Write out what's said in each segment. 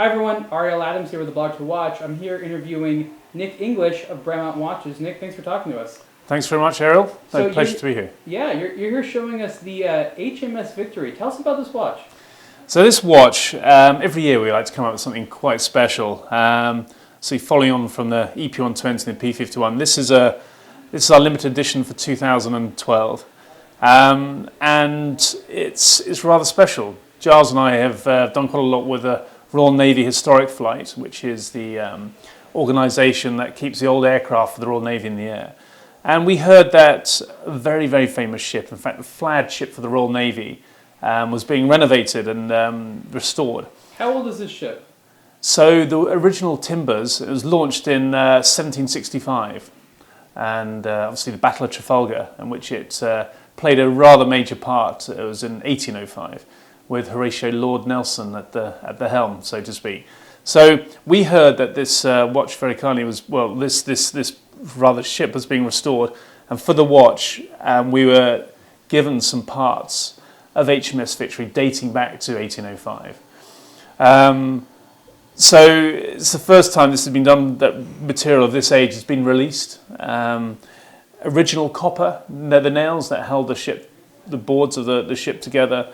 Hi everyone, Ariel Adams here with the Blog to Watch. I'm here interviewing Nick English of Bremont Watches. Nick, thanks for talking to us. Thanks very much, Ariel. Pleasure to be here. Yeah, you're here showing us the HMS Victory. Tell us about this watch. So this watch, every year we like to come up with something quite special. So following on from the EP120 and the P51, this is our limited edition for 2012, and it's rather special. Giles and I have done quite a lot with the Royal Navy Historic Flight, which is the organisation that keeps the old aircraft for the Royal Navy in the air. And we heard that a very, very famous ship, in fact the flagship for the Royal Navy, was being renovated and restored. How old is this ship? So the original timbers, it was launched in 1765, and obviously the Battle of Trafalgar, in which it played a rather major part. It was in 1805, with Horatio Lord Nelson at the helm, so to speak. So we heard that this watch very kindly was, well, this rather ship was being restored, and for the watch we were given some parts of HMS Victory dating back to 1805. So it's the first time this has been done, that material of this age has been released. Original copper leather nails that held the boards of the ship together,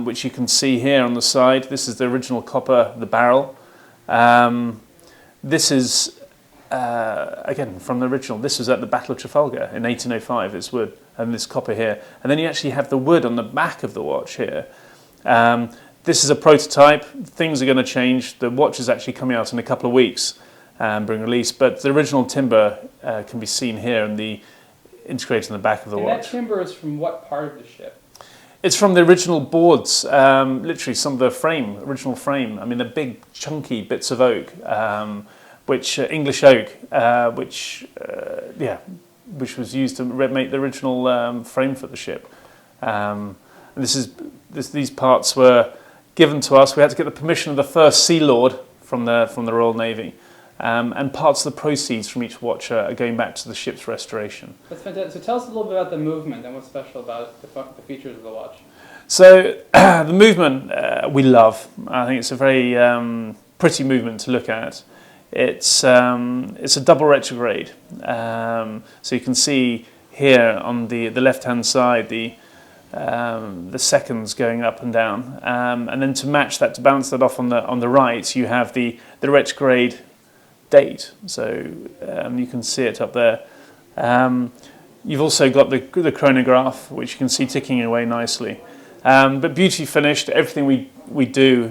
which you can see here on the side. This is the original copper, the barrel. This is, again, from the original. This was at the Battle of Trafalgar in 1805, this wood and this copper here. And then you actually have the wood on the back of the watch here. This is a prototype. Things are going to change. The watch is actually coming out in a couple of weeks, being released. But the original timber can be seen here and integrated in the back of the watch. And that timber is from what part of the ship? It's from the original boards, literally some of the original frame. I mean, the big chunky bits of oak, English oak, which was used to make the original frame for the ship. And these parts were given to us. We had to get the permission of the first Sea Lord from the Royal Navy. And parts of the proceeds from each watch are going back to the ship's restoration. That's fantastic. So tell us a little bit about the movement and what's special about the features of the watch. So the movement we love. I think it's a very pretty movement to look at. It's a double retrograde. So you can see here on the left-hand side the seconds going up and down, and then to match that, to balance that off on the right, you have the retrograde date, so you can see it up there. You've also got the chronograph, which you can see ticking away nicely. But beauty finished. Everything we do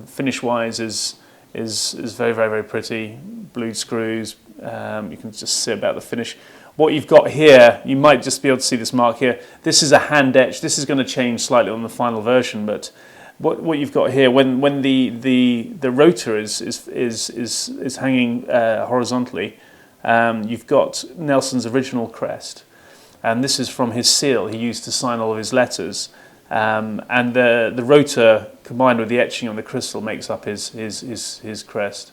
finish wise is very, very, very pretty. Blued screws. You can just see about the finish. What you've got here, you might just be able to see this mark here. This is a hand etch. This is going to change slightly on the final version, but what you've got here, when the rotor is hanging horizontally, you've got Nelson's original crest, and this is from his seal he used to sign all of his letters, and the rotor combined with the etching on the crystal makes up his crest,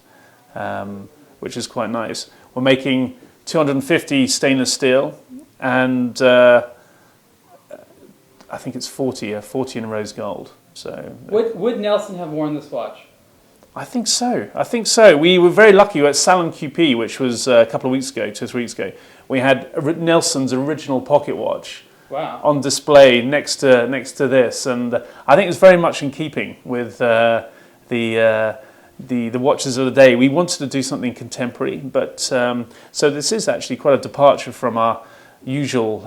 which is quite nice. We're making 250 stainless steel, and I think it's 40 in rose gold. So would Nelson have worn this watch? I think so. We were very lucky at Salon QP, which was a couple of weeks ago, 2 or 3 weeks ago. We had Nelson's original pocket watch. Wow. On display next to this, and I think it's very much in keeping with the watches of the day. We wanted to do something contemporary, but so this is actually quite a departure from our usual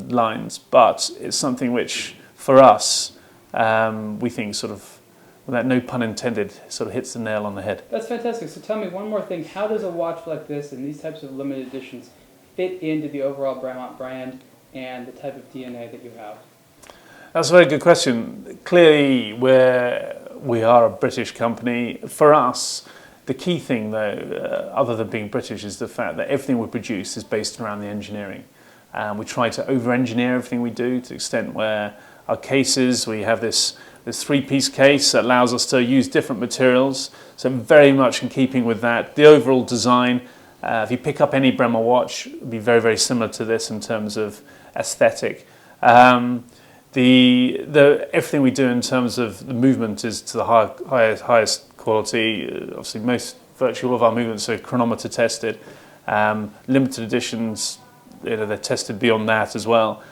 lines, but it's something which, for us, we think sort of, without no pun intended, sort of hits the nail on the head. That's fantastic. So tell me one more thing. How does a watch like this and these types of limited editions fit into the overall Bremont brand and the type of DNA that you have? That's a very good question. Clearly, we are a British company. For us, the key thing, though, other than being British, is the fact that everything we produce is based around the engineering. We try to over-engineer everything we do to the extent where our cases, we have this 3-piece case that allows us to use different materials, so very much in keeping with that. The overall design, if you pick up any Bremont watch, it would be very, very similar to this in terms of aesthetic. Everything we do in terms of the movement is to the highest quality. Obviously, virtually all of our movements are chronometer tested. Limited editions, they're tested beyond that as well.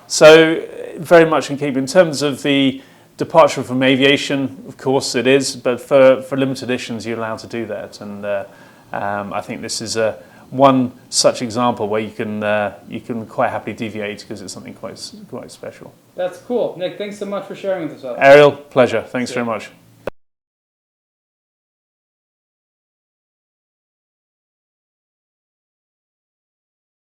So very much in keeping. In terms of the departure from aviation, of course it is, but for limited editions you're allowed to do that, and I think this is one such example where you can quite happily deviate because it's something quite special. That's cool. Nick, thanks so much for sharing with us. Ariel, pleasure. Thanks very much.